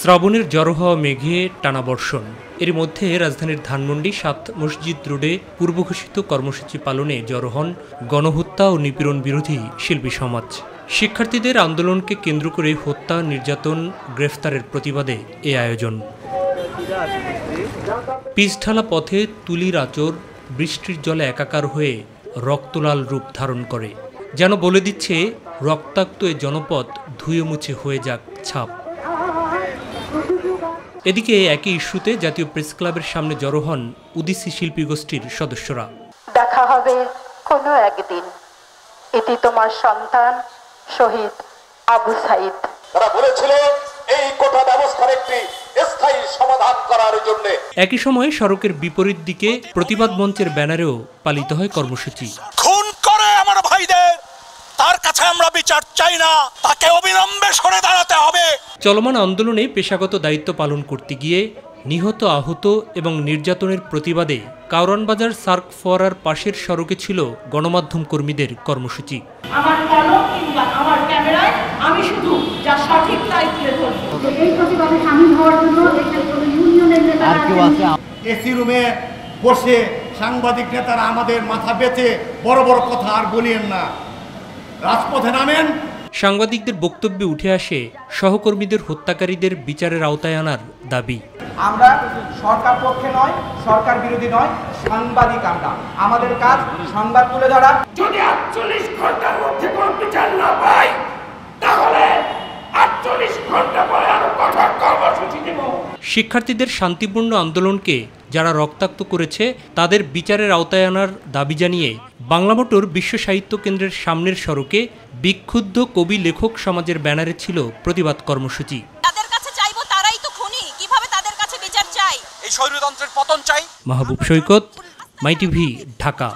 শ্রাবণের জড়ো হওয়া মেঘে টানা বর্ষণ। এর মধ্যে রাজধানীর ধানমন্ডি ৭ মসজিদ রোডে পূর্বঘোষিত কর্মসূচি পালনে জড়ো হন গণহত্যা ও নিপীড়ন বিরোধী শিল্পী সমাজ। শিক্ষার্থীদের আন্দোলনকে কেন্দ্র করে হত্যা, নির্যাতন, গ্রেফতারের প্রতিবাদে এ আয়োজন। পিচঢালা পথে তুলির আঁচড় বৃষ্টির জলে একাকার হয়ে রক্তলাল রূপ ধারণ করে, যেন বলে দিচ্ছে রক্তাক্ত এ জনপদ ধুয়ে মুছে হয়ে যাক ছাপ। এদিকে একই ইস্যুতে জাতীয় প্রেস ক্লাবের সামনে জড়ো হন উদীচী শিল্পী গোষ্ঠীর সদস্যরা। দেখা হবে কোনো একদিন, এটি তোমার সন্তান শহীদ আবু সাইদ। তারা বলেছিল এই কোটা ব্যবস্থার একটি স্থায়ী সমাধান করার জন্য। একই সময়ে সড়কের বিপরীত দিকে প্রতিবাদ মঞ্চের ব্যানারেও পালিত হয় কর্মসূচি। খুন করে আমার ভাইদের, তার কাছে আমরা বিচার চাই না, তাকে অবিলম্বে সরে দাঁড়াতে হবে। চলমান আন্দোলনে পেশাগত দায়িত্ব পালন করতে গিয়ে নিহত, আহত এবং নির্যাতনের প্রতিবাদে কারওয়ানবাজার সার্ক ফোয়ারার পাশের সড়কে ছিল গণমাধ্যম কর্মীদের কর্মসূচি। আমার কলম কিংবা আমার ক্যামেরায় আমি শুধু যা সঠিক তাই তুলে ধরব। এই প্রতিবাদে শামিল হওয়ার জন্য ইউনিয়নের নেতারা এসি রুমে বসে সাংবাদিক নেতারা আমাদের মাথা বেঁচে বড় বড় কথা আর বলিয়েন না, রাজপথে নামেন। সাংবাদিকদের বক্তব্যে উঠে আসে সহকর্মীদের হত্যাকারীদের বিচারের আওতায় আনার দাবি। আমরা সরকার পক্ষে নয়, সরকার বিরোধী নয়, সাংবাদিক আমরা। আমাদের কাজ সংবাদ তুলে ধরা। যদি ৪৮ ঘন্টার মধ্যে কোনো বিচার না পাই, তাহলে ৪৮ ঘন্টা পরে আরো কঠোর কর্মসূচি দেব। শিক্ষার্থীদের শান্তিপূর্ণ আন্দোলনকে যারা রক্তাক্ত করেছে তাদের বিচারের আওতায় আনার দাবি জানিয়ে বাংলা মোটর বিশ্ব সাহিত্য কেন্দ্রের সামনের সড়কে বিক্ষুব্ধ কবি লেখক সমাজের ব্যানারে ছিল প্রতিবাদ কর্মসূচি। তাদের কাছে চাইবো, তারাই তো খুনি, কিভাবে তাদের কাছে বিচার চাই? এই স্বৈরতন্ত্রের পতন চাই। মাহবুব সৈকত, মাই টিভি, ঢাকা।